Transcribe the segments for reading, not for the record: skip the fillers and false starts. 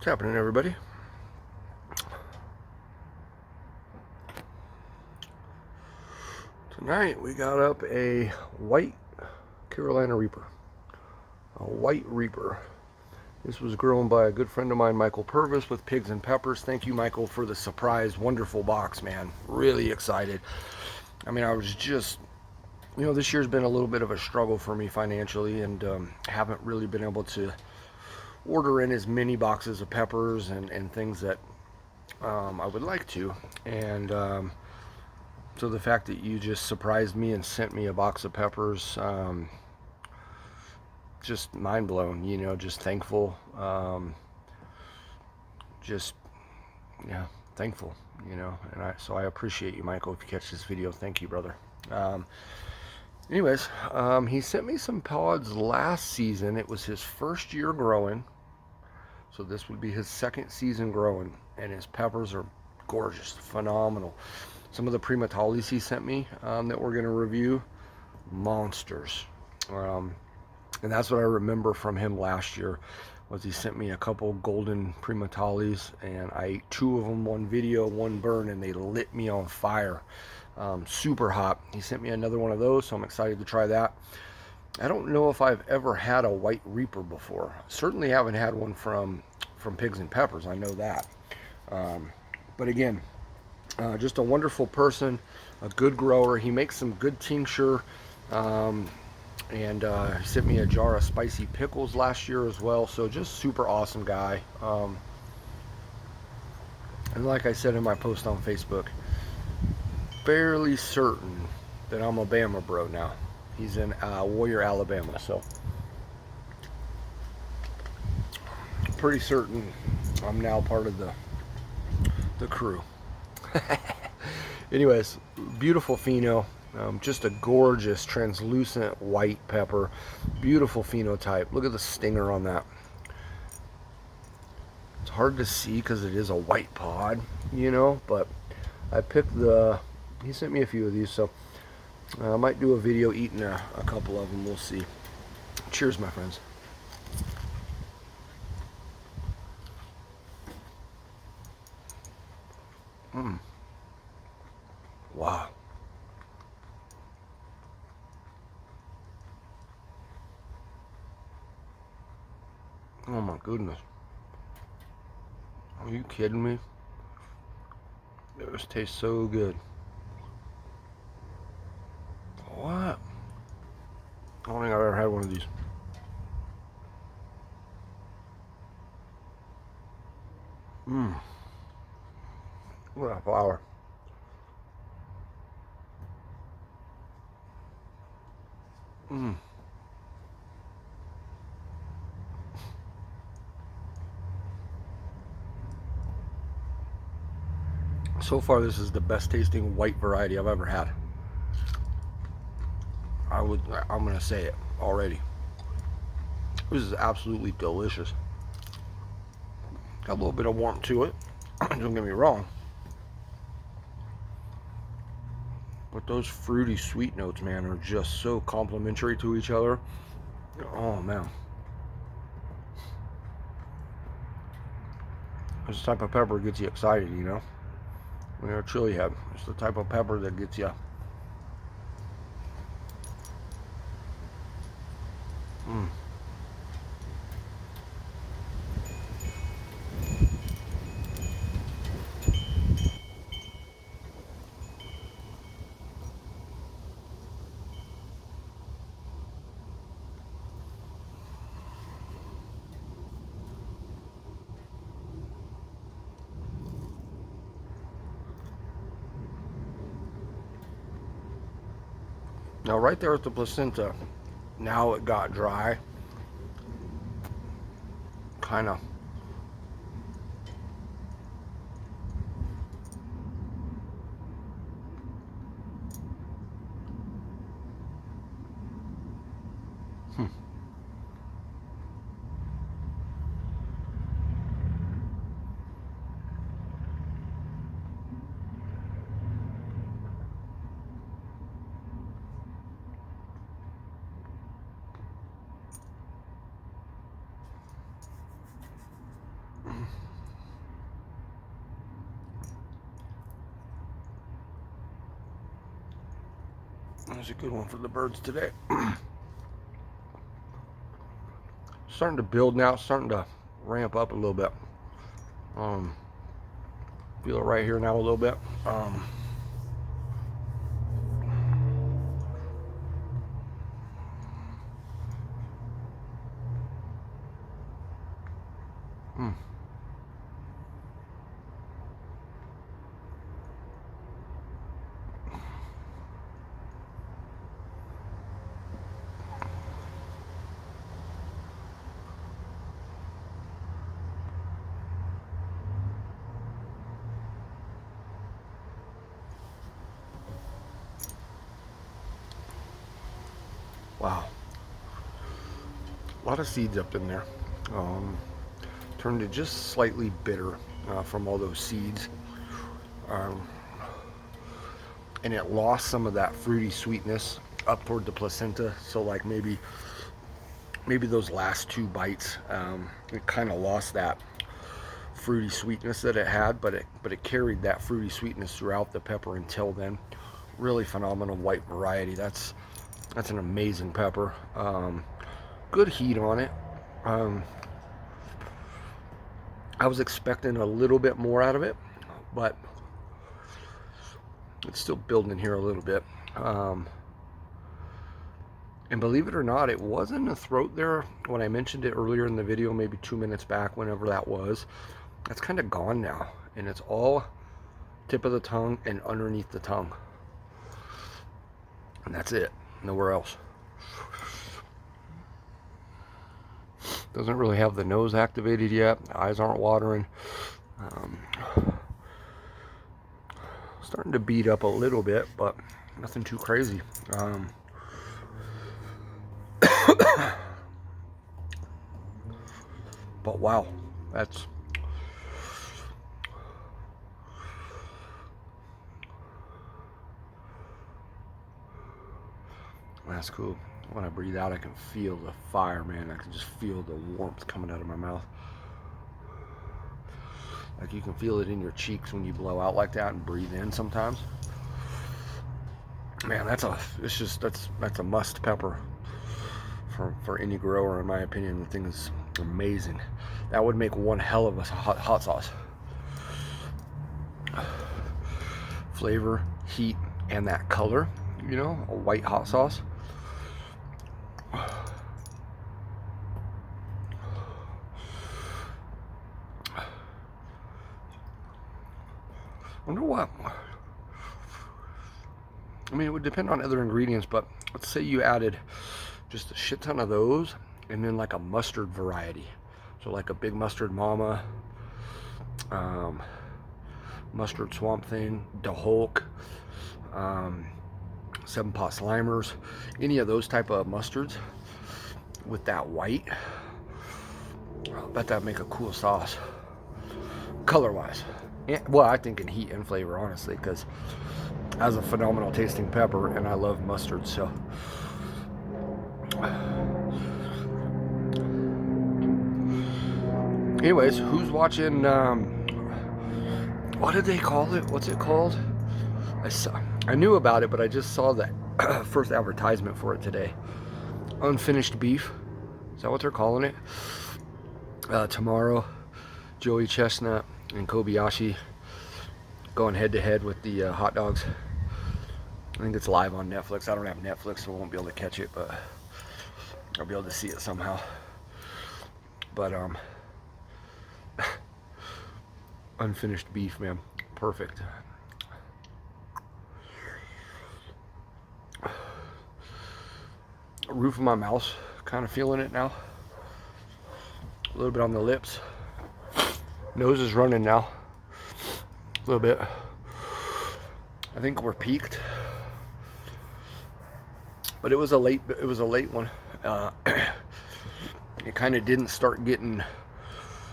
What's happening, everybody? Tonight we got up a white Carolina Reaper. A white Reaper. This was grown by a good friend of mine, Michael Purvis, with Pigs and Peppers. Thank you, Michael, for the surprise, wonderful box, man. Really excited. I mean, I was just, this year's been a little bit of a struggle for me financially, and haven't really been able to order in as many boxes of peppers and things that I would like to. And so the fact that you just surprised me and sent me a box of peppers, just mind blown, just thankful. Just, yeah, thankful, and so I appreciate you, Michael. If you catch this video, thank you, brother. Anyways, he sent me some pods last season. It was his first year growing, so this would be his second season growing, and his peppers are gorgeous, phenomenal. Some of the primatalis he sent me that we're going to review, monsters. And that's what I remember from him last year, was he sent me a couple golden primatalis, and I ate two of them, one video, one burn, and they lit me on fire. Super hot. He sent me another one of those, so I'm excited to try that. I don't know if I've ever had a white Reaper before. Certainly haven't had one from Pigs and Peppers, I know that. But again, just a wonderful person, a good grower. He makes some good tincture, and he sent me a jar of spicy pickles last year as well. So just super awesome guy. And like I said in my post on Facebook, fairly certain that I'm a Bama bro now. He's in Warrior, Alabama, so pretty certain I'm now part of the crew. Anyways, beautiful pheno, just a gorgeous translucent white pepper, beautiful phenotype. Look at the stinger on that. It's hard to see because it is a white pod, but I picked he sent me a few of these, so I might do a video eating a couple of them. We'll see. Cheers, my friends. Wow. Oh my goodness. Are you kidding me? This tastes so good. What? I don't think I've ever had one of these. What a flower. So far, this is the best tasting white variety I've ever had. I'm gonna say it already. This is absolutely delicious. Got a little bit of warmth to it. Don't get me wrong. But those fruity sweet notes, man, are just so complementary to each other. Oh man. This type of pepper gets you excited, When you're a chili head, it's the type of pepper that gets you. Now, right there at the placenta, now it got dry. Kind of. There's a good one for the birds today. Starting to build now, starting to ramp up a little bit. Feel it right here now a little bit. Wow. A lot of seeds up in there. Turned to just slightly bitter from all those seeds. And it lost some of that fruity sweetness up toward the placenta. So like maybe those last 2 bites, it kind of lost that fruity sweetness that it had, but it carried that fruity sweetness throughout the pepper until then. Really phenomenal white variety. That's an amazing pepper. Good heat on it. I was expecting a little bit more out of it, but it's still building here a little bit. And believe it or not, it was in the throat there when I mentioned it earlier in the video, maybe 2 minutes back, whenever that was. That's kind of gone now, and it's all tip of the tongue and underneath the tongue. And that's it. Nowhere else. Doesn't really have the nose activated yet. Eyes aren't watering. Starting to beat up a little bit, but nothing too crazy. But wow, that's cool. When I breathe out, I can feel the fire, man. I can just feel the warmth coming out of my mouth. Like you can feel it in your cheeks when you blow out like that and breathe in sometimes. Man, that's a must pepper for any grower, in my opinion. The thing is amazing. That would make one hell of a hot sauce. Flavor, heat, and that color, you know, a white hot sauce. Wonder what. I mean, it would depend on other ingredients, but let's say you added just a shit ton of those and then like a mustard variety. So like a big mustard mama, mustard swamp thing, the Hulk, 7-pot Slimers, any of those type of mustards with that white. I bet that'd make a cool sauce, color-wise. Yeah, well, I think in heat and flavor, honestly, because has a phenomenal tasting pepper, and I love mustard. So, anyways, who's watching? What did they call it? What's it called? I knew about it, but I just saw the first advertisement for it today. Unfinished beef. Is that what they're calling it? Tomorrow, Joey Chestnut and Kobayashi going head to head with the hot dogs. I think it's live on Netflix. I don't have Netflix, so I won't be able to catch it, but I'll be able to see it somehow. But unfinished beef, man, perfect. Roof of my mouth, kind of feeling it now. A little bit on the lips. Nose is running now. A little bit. I think we're peaked. But it was a late one. It kind of didn't start getting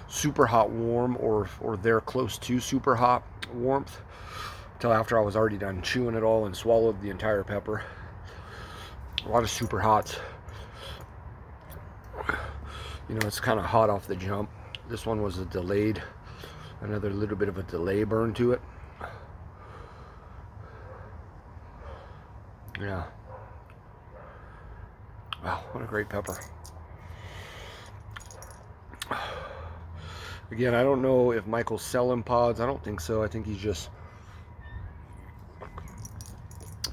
super hot warm or there close to super hot warmth until after I was already done chewing it all and swallowed the entire pepper. A lot of super hots. You know, it's kind of hot off the jump. This one was another little bit of a delay burn to it. Yeah. What a great pepper. Again, I don't know if Michael's selling pods. I don't think so. I think he's just,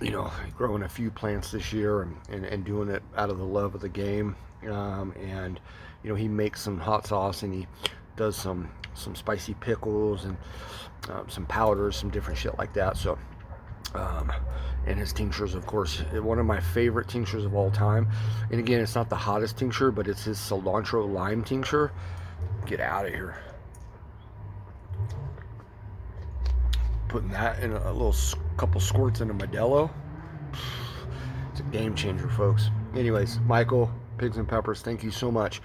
you know, growing a few plants this year and doing it out of the love of the game. And, you know, he makes some hot sauce and he does some spicy pickles and some powders, some different shit like that. So, and his tinctures, of course, one of my favorite tinctures of all time. And again, it's not the hottest tincture, but it's his cilantro lime tincture. Get out of here. Putting that in a little couple squirts in a Modelo. It's a game changer, folks. Anyways, Michael, Pigs and Peppers, thank you so much.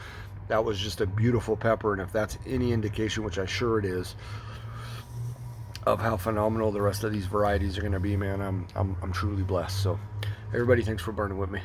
That was just a beautiful pepper, and if that's any indication, which I sure it is, of how phenomenal the rest of these varieties are going to be, man, I'm truly blessed. So, everybody, thanks for burning with me.